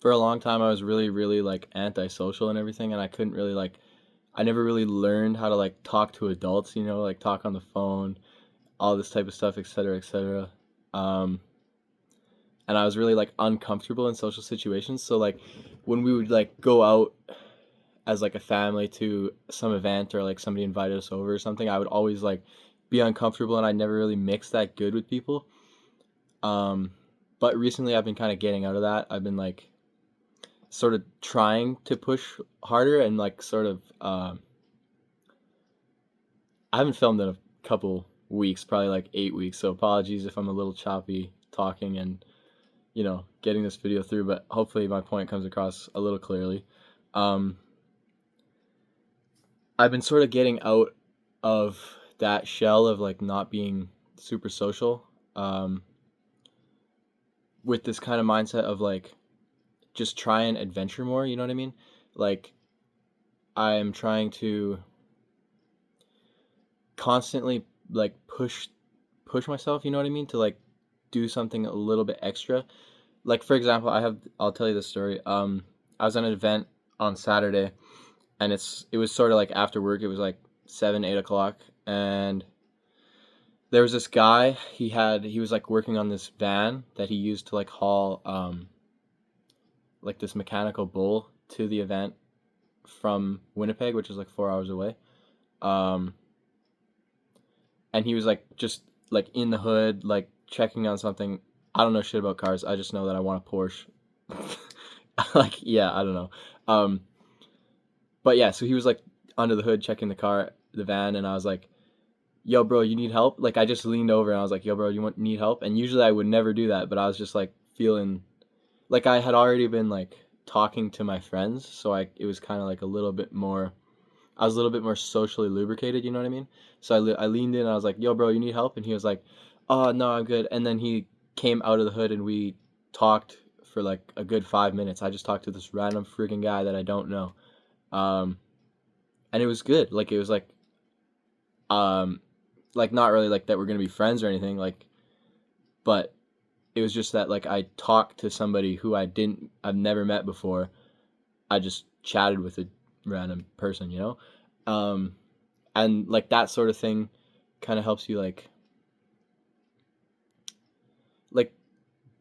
for a long time I was really, really like antisocial and everything, and I couldn't really like I never really learned how to like talk to adults, like talk on the phone, all this type of stuff, etc., etc. Um, and I was really like uncomfortable in social situations. So like when we would like go out as like a family to some event or like somebody invited us over or something, I would always like be uncomfortable and I never really mix that good with people. Um, but recently I've been kind of getting out of that. I've been like sort of trying to push harder and like sort of I haven't filmed in a couple weeks, probably like 8 weeks. So apologies if I'm a little choppy talking and getting this video through, but hopefully my point comes across a little clearly. Um, I've been sort of getting out of that shell of like not being super social, um, with this kind of mindset of like just try and adventure more. You know what I mean? Like I'm trying to constantly like push myself. You know what I mean? To like do something a little bit extra. Like for example, I'll tell you this story. I was at an event on Saturday, and it was sort of like after work. It was like 7, 8 o'clock, and there was this guy. He was like working on this van that he used to like haul like this mechanical bull to the event from Winnipeg, which is like 4 hours away. Um, and he was like just like in the hood, like checking on something. I don't know shit about cars. I just know that I want a Porsche. Like yeah, I don't know. Um, but yeah, so he was like under the hood checking the van, and I was like, "Yo, bro, you need help?" Like I just leaned over and I was like, "Yo, bro, you need help?" And usually I would never do that, but I was just like feeling like I had already been like talking to my friends, so it was kind of like a little bit more. I was a little bit more socially lubricated, you know what I mean? So I leaned in and I was like, "Yo, bro, you need help?" And he was like, "Oh, no, I'm good." And then he came out of the hood and we talked for like a good 5 minutes. I just talked to this random freaking guy that I don't know. Um, and it was good. Like it was um like not really like that we're gonna be friends or anything, like but it was just that like I talked to somebody who I've never met before. I just chatted with a random person, um and like that sort of thing kind of helps you like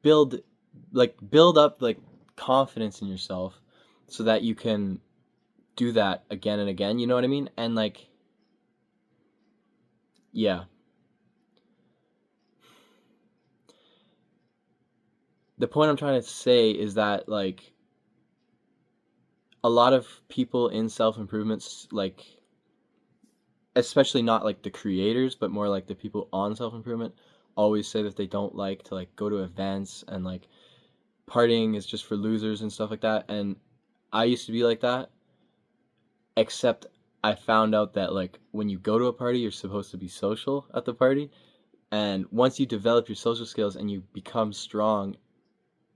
build build up like confidence in yourself so that you can do that again and again, you know what I mean? And like yeah, the point I'm trying to say is that like a lot of people in self-improvements, like especially not like the creators but more like the people on self-improvement, always say that they don't like to like go to events and like partying is just for losers and stuff like that. And I used to be like that, except I found out that like when you go to a party you're supposed to be social at the party, and once you develop your social skills and you become strong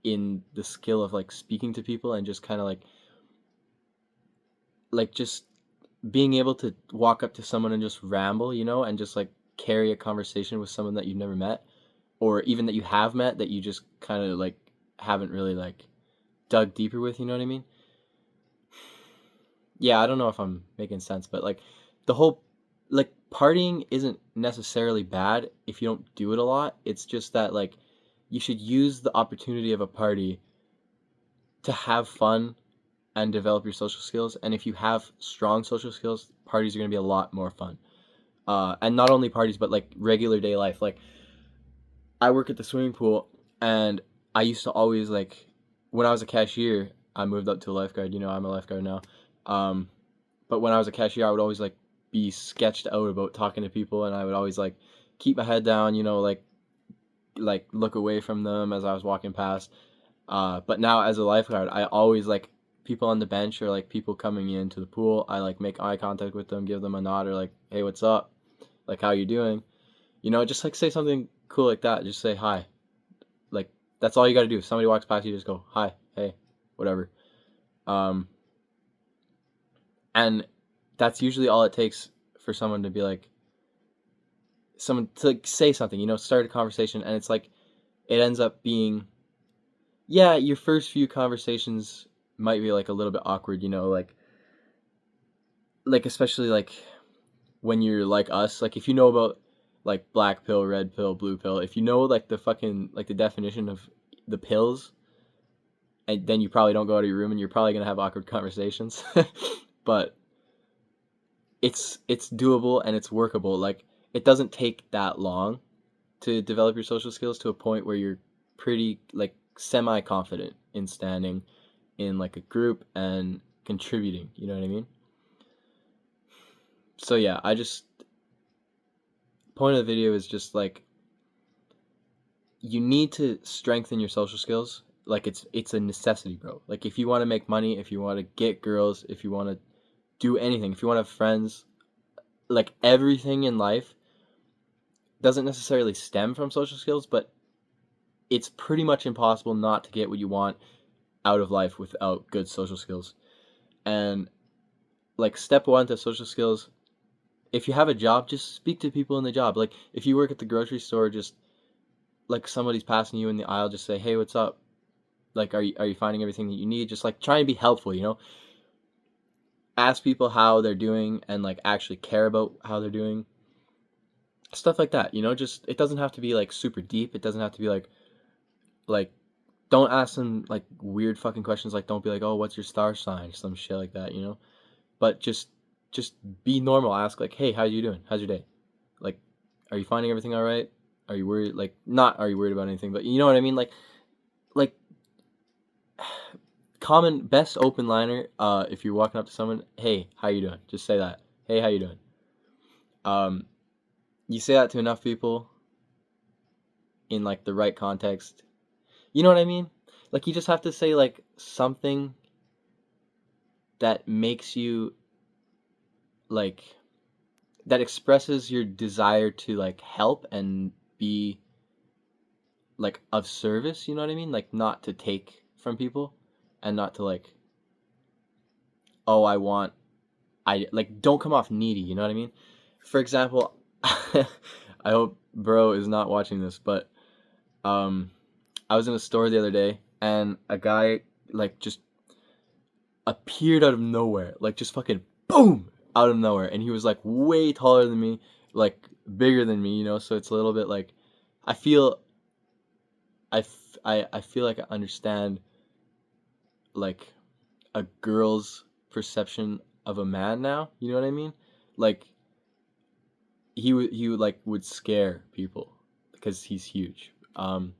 in the skill of like speaking to people and just kind of like just being able to walk up to someone and just ramble, and just like carry a conversation with someone that you've never met, or even that you have met that you just kind of like haven't really like dug deeper with, you know what I mean? Yeah, I don't know if I'm making sense, but like the whole like partying isn't necessarily bad if you don't do it a lot. It's just that like you should use the opportunity of a party to have fun and develop your social skills. And if you have strong social skills, parties are going to be a lot more fun. And not only parties, but like regular day life. Like I work at the swimming pool, and I used to always like when I was a cashier. I moved up to a lifeguard. I'm a lifeguard now. Um, but when I was a cashier, I would always like be sketched out about talking to people, and I would always like keep my head down. Like look away from them as I was walking past. But now as a lifeguard, I always like people on the bench or like people coming into the pool. I like make eye contact with them, give them a nod or like, "Hey, what's up? Like, how you doing?" Just like say something cool like that. Just say hi. Like that's all you got to do. If somebody walks past you, just go hi, hey, whatever. Um, and that's usually all it takes for someone to be like someone to like say something. Start a conversation, and it's like it ends up being yeah, your first few conversations might be like a little bit awkward, you know, like especially like when you're like us, like if you know about like black pill, red pill, blue pill, if you know like the fucking like the definition of the pills, and then you probably don't go out of your room and you're probably gonna have awkward conversations. But it's doable and it's workable. Like it doesn't take that long to develop your social skills to a point where you're pretty like semi confident in standing in like a group and contributing, you know what I mean? So yeah, I just point of the video is just like you need to strengthen your social skills. Like it's a necessity, bro. Like if you want to make money, if you want to get girls, if you want to do anything, if you want to have friends, like everything in life doesn't necessarily stem from social skills, but it's pretty much impossible not to get what you want out of life without good social skills. And like step one to social skills, if you have a job, just speak to people in the job. Like if you work at the grocery store, just like somebody's passing you in the aisle, just say, "Hey, what's up? Like are you finding everything that you need?" Just like try and be helpful, you know? Ask people how they're doing and like actually care about how they're doing. Stuff like that, you know? Just it doesn't have to be like super deep. It doesn't have to be like don't ask them like weird fucking questions, like don't be like, "Oh, what's your star sign?" some shit like that, you know? But just be normal. Ask like, "Hey, how you doing? How's your day? Like are you finding everything all right? Are you worried like not are you worried about anything, but you know what I mean? Like common best open liner if you're walking up to someone, "Hey, how you doing?" Just say that. "Hey, how you doing?" Um you say that to enough people in like the right context. You know what I mean? Like you just have to say like something that makes you like that expresses your desire to like help and be like of service, you know what I mean? Like not to take from people and not to like, "Oh, I want I like don't come off needy, you know what I mean? For example, I hope bro is not watching this, but um I was in a store the other day and a guy like just appeared out of nowhere, like just fucking boom out of nowhere, and he was like way taller than me, like bigger than me, you know. So it's a little bit like I feel I feel like I understand like a girl's perception of a man now. You know what I mean? Like he would like would scare people because he's huge. And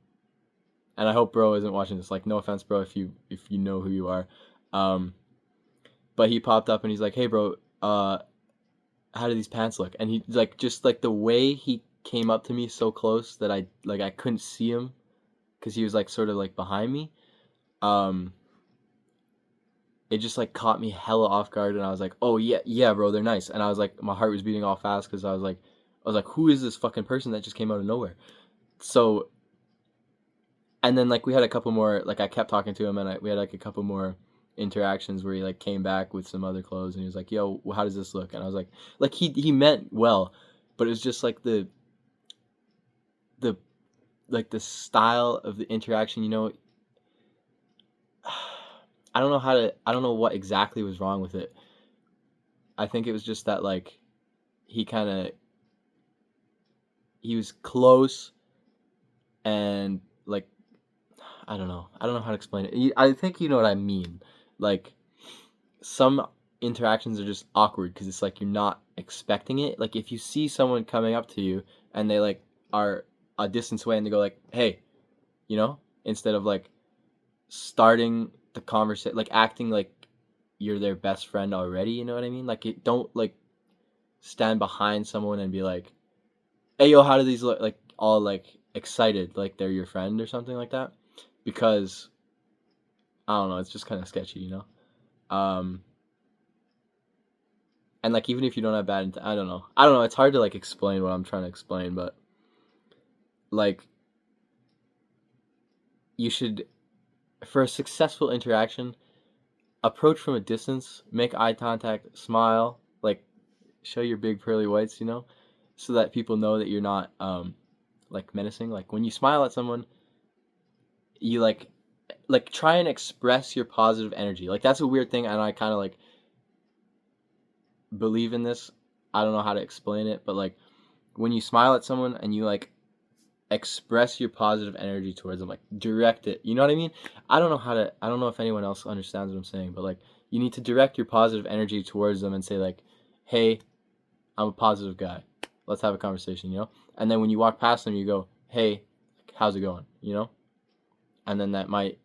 I hope bro isn't watching this. Like no offense, bro, if you know who you are. Um, but he popped up and he's like, "Hey, bro, how do these pants look?" And he like just like the way he came up to me so close that I couldn't see him because he was like sort of like behind me. Um, it just like caught me hella off guard, and I was like, "Oh yeah, yeah, bro, they're nice." And I was like, my heart was beating all fast because I was like, "Who is this fucking person that just came out of nowhere?" So, and then like we had a couple more, like I kept talking to him, and we had like a couple more interactions where he like came back with some other clothes, and he was like, "Yo, how does this look?" And I was like he meant well, but it was just like the like the style of the interaction, you know. I don't know what exactly was wrong with it. I think it was just that like he kind of he was close and like I don't know how to explain it. I think you know what I mean. Like some interactions are just awkward because it's like you're not expecting it. Like if you see someone coming up to you and they like are a distance away and they go like, "Hey," you know, instead of like starting the conversation, like acting like you're their best friend already. You know what I mean? Like it don't like stand behind someone and be like, "Hey, yo, how do these look?" Like all like excited, like they're your friend or something like that, because I don't know, it's just kind of sketchy, you know. Um, and like even if you don't have I don't know. It's hard to like explain what I'm trying to explain, but like you should for a successful interaction approach from a distance, make eye contact, smile, like show your big pearly whites, you know, so that people know that you're not like menacing. Like when you smile at someone, you like like try and express your positive energy. Like that's a weird thing, and I kind of like believe in this. I don't know how to explain it, but like when you smile at someone and you like express your positive energy towards them, like direct it. You know what I mean? I don't know if anyone else understands what I'm saying, but like you need to direct your positive energy towards them and say like, "Hey, I'm a positive guy. Let's have a conversation," you know? And then when you walk past them, you go, "Hey, how's it going?" You know? And then that might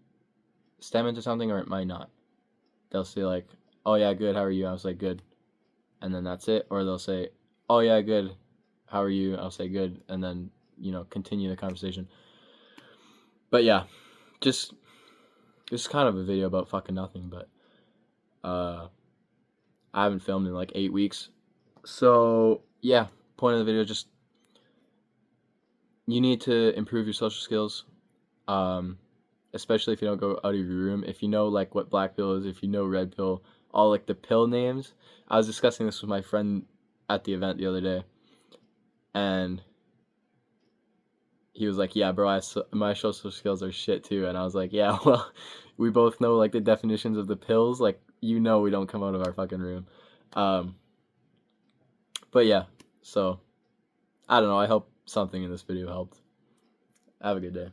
stem into something or it might not. They'll say like, "Oh yeah, good. How are you?" I was like, "Good." And then that's it. Or they'll say, "Oh yeah, good. How are you?" I'll say, "Good." And then, continue the conversation. But yeah, just it's kind of a video about fucking nothing, but I haven't filmed in like 8 weeks. So, yeah, point of the video, just you need to improve your social skills. Especially if you don't go out of your room. If you know like what black pill is, if you know red pill, all like the pill names. I was discussing this with my friend at the event the other day, and he was like, "Yeah, bro, my social skills are shit too." And I was like, "Yeah, well, we both know like the definitions of the pills. Like, we don't come out of our fucking room." But yeah, so I don't know. I hope something in this video helped. Have a good day.